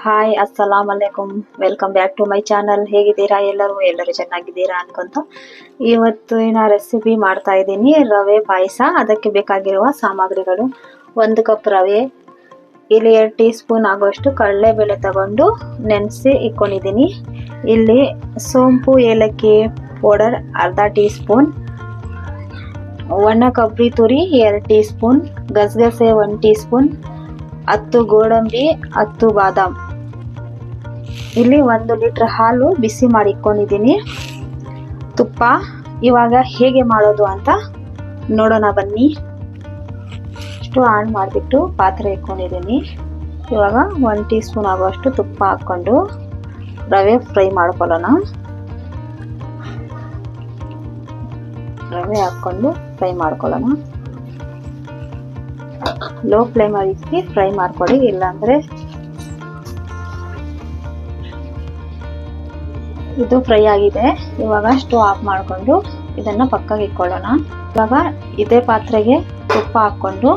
Hi ಅಸ್ಸಲಾಮ್ ಅಲೈಕುಮ್, welcome back to my channel. ಹೇಗಿದ್ದೀರಾ ಎಲ್ಲರೂ ಚೆನ್ನಾಗಿದ್ದೀರಾ ಅನ್ಕೊಂತ ಇವತ್ತಿನ ರೆಸಿಪಿ ಮಾಡ್ತಾ ಇದ್ದೀನಿ ರವೆ ಪಾಯಸ. ಅದಕ್ಕೆ ಬೇಕಾಗಿರುವ ಸಾಮಗ್ರಿಗಳು: 1 ಕಪ್ ರವೆ, ಇಲ್ಲಿ 2 ಟೀ ಸ್ಪೂನ್ ಆಗುವಷ್ಟು ಕಡಲೆಬೇಳೆ ತಗೊಂಡು ನೆನೆಸಿ ಇಟ್ಕೊಂಡಿದ್ದೀನಿ. ಇಲ್ಲಿ ಸೋಂಪು ಏಲಕ್ಕಿ ಪೌಡರ್ ಅರ್ಧ ಟೀ ಸ್ಪೂನ್, ಒಣ ಕೊಬ್ಬರಿ ತುರಿ 2 ಟೀ ಸ್ಪೂನ್, ಗಸಗಸೆ 1 ಟೀ ಸ್ಪೂನ್, 10 ಗೋಡಂಬಿ, 10 ಬಾದಾಮ್. ಇಲ್ಲಿ 1 ಲೀಟರ್ ಹಾಲು ಬಿಸಿ ಮಾಡಿ ಇಟ್ಕೊಂಡಿದ್ದೀನಿ. ತುಪ್ಪ ಇವಾಗ ಹೇಗೆ ಮಾಡೋದು ಅಂತ ನೋಡೋಣ ಬನ್ನಿ. ಸ್ಟವ್ ಆನ್ ಮಾಡಿಬಿಟ್ಟು ಪಾತ್ರೆ ಇಟ್ಕೊಂಡಿದ್ದೀನಿ. ಇವಾಗ 1 ಟೀ ಸ್ಪೂನ್ ಆಗುವಷ್ಟು ತುಪ್ಪ ಹಾಕ್ಕೊಂಡು ರವೆ ಫ್ರೈ ಮಾಡ್ಕೊಳ್ಳೋಣ. ರವೆ ಹಾಕ್ಕೊಂಡು ಫ್ರೈ ಮಾಡ್ಕೊಳ್ಳೋಣ. ಲೋ ಫ್ಲೇಮಲ್ಲಿ ಇಟ್ಟು ಫ್ರೈ ಮಾಡ್ಕೊಳ್ಳಿ, ಇಲ್ಲಾಂದ್ರೆ ಇದು ಫ್ರೈ ಆಗಿದೆ. ಇವಾಗ ಸ್ಟವ್ ಆಫ್ ಮಾಡಿಕೊಂಡು ಇದನ್ನ ಪಕ್ಕಕ್ಕೆ ಇಟ್ಕೊಳ್ಳೋಣ. ಇವಾಗ ಇದೇ ಪಾತ್ರೆಗೆ ತುಪ್ಪ ಹಾಕ್ಕೊಂಡು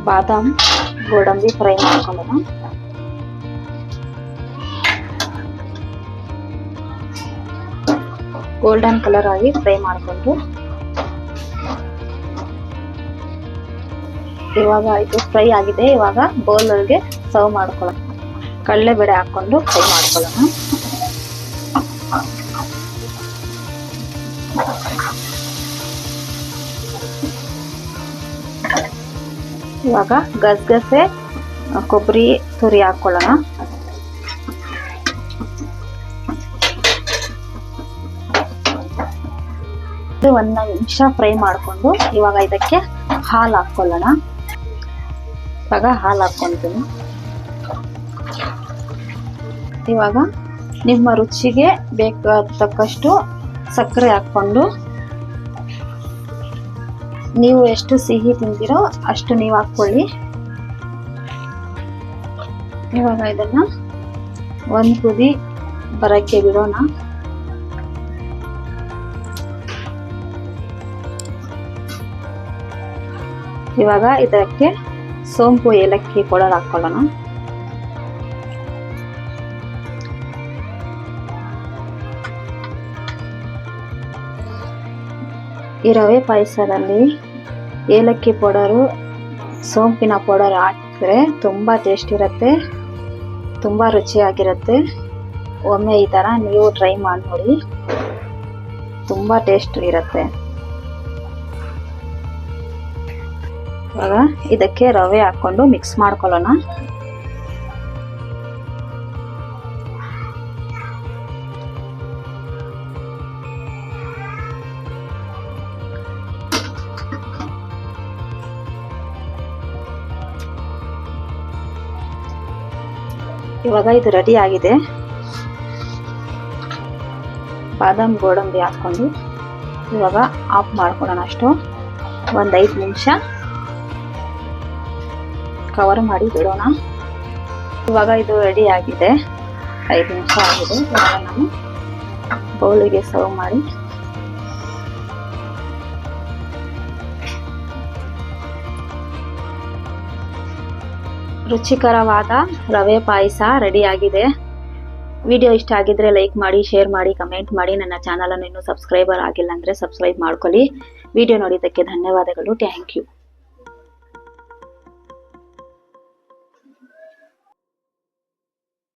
ಬಾದಾಮ್ ಗೋಡಂಬಿ ಫ್ರೈ ಮಾಡ್ಕೊಳ್ಳೋಣ. ಗೋಲ್ಡನ್ ಕಲರ್ ಆಗಿ ಫ್ರೈ ಮಾಡಿಕೊಂಡು ಇವಾಗ ಇದು ಫ್ರೈ ಆಗಿದೆ. ಇವಾಗ ಬೌಲ್ಗೆ ಸರ್ವ್ ಮಾಡ್ಕೊಳ್ಳೋಣ. ಕಡಲೆಬೇಳೆ ಹಾಕೊಂಡು ಫ್ರೈ ಮಾಡ್ಕೊಳ್ಳೋಣ. ಇವಾಗ ಗಸಗಸೆ ಕೊಬ್ಬರಿ ತುರಿ ಹಾಕೊಳ್ಳೋಣ. ಇದು 1 ನಿಮಿಷ ಫ್ರೈ ಮಾಡಿಕೊಂಡು ಇವಾಗ ಇದಕ್ಕೆ ಹಾಲು ಹಾಕೊಳ್ಳೋಣ. ಇವಾಗ ಹಾಲು ಹಾಕ್ಕೊಂತೀನಿ. ಇವಾಗ ನಿಮ್ಮ ರುಚಿಗೆ ಬೇಕಾದಷ್ಟು ಸಕ್ಕರೆ ಹಾಕ್ಕೊಂಡು, ನೀವು ಎಷ್ಟು ಸಿಹಿ ತಿಂತೀರೋ ಅಷ್ಟು ನೀವು ಹಾಕ್ಕೊಳ್ಳಿ. ಇವಾಗ ಇದನ್ನ 1 ಕುದಿ ಬರಕ್ಕೆ ಬಿಡೋಣ. ಇವಾಗ ಇದಕ್ಕೆ ಸೋಂಪು ಏಲಕ್ಕಿ ಪೌಡರ್ ಹಾಕೊಳ್ಳೋಣ. ಈ ರವೆ ಪಾಯಸದಲ್ಲಿ ಏಲಕ್ಕಿ ಪೌಡರು, ಸೋಂಪಿನ ಪೌಡರ್ ಹಾಕಿದ್ರೆ ತುಂಬ ಟೇಸ್ಟ್ ಇರುತ್ತೆ, ತುಂಬ ರುಚಿಯಾಗಿರುತ್ತೆ. ಒಮ್ಮೆ ಈ ಥರ ನೀವು ಟ್ರೈ ಮಾಡಿ ನೋಡಿ, ತುಂಬ ಟೇಸ್ಟ್ ಇರುತ್ತೆ. ಇವಾಗ ಇದಕ್ಕೆ ರವೆ ಹಾಕೊಂಡು ಮಿಕ್ಸ್ ಮಾಡ್ಕೊಳ್ಳೋಣ. ಇವಾಗ ಇದು ರೆಡಿ ಆಗಿದೆ. ಬಾದಾಮ್ ಗೋಡಂಬಿ ಹಾಕೊಂಡು ಇವಾಗ ಆಫ್ ಮಾಡ್ಕೊಳ್ಳೋಣ. ಅಷ್ಟು 5 ನಿಮಿಷ ಕವರ್ ಮಾಡಿ ಬಿಡೋಣ. ಇವಾಗ ಇದು ರೆಡಿ ಆಗಿದೆ. 5 ನಿಮಿಷ ಆಗಿದೆ. ಇವಾಗ ನಾನು ಬೌಲಿಗೆ ಸರ್ವ್ ಮಾಡಿ ರುಚಿಕರವಾದ ರವೆ ಪಾಯಸ ರೆಡಿ ಆಗಿದೆ. ವಿಡಿಯೋ ಇಷ್ಟ ಆಗಿದ್ರೆ ಲೈಕ್ ಮಾಡಿ, ಶೇರ್ ಮಾಡಿ, ಕಮೆಂಟ್ ಮಾಡಿ. ನನ್ನ ಚಾನಲ್ ಅನ್ನು ಇನ್ನೂ ಸಬ್ಸ್ಕ್ರೈಬರ್ ಆಗಿಲ್ಲ ಅಂದ್ರೆ ಸಬ್ಸ್ಕ್ರೈಬ್ ಮಾಡ್ಕೊಳ್ಳಿ. ವಿಡಿಯೋ ನೋಡಿದ್ದಕ್ಕೆ ಧನ್ಯವಾದಗಳು. Thank you.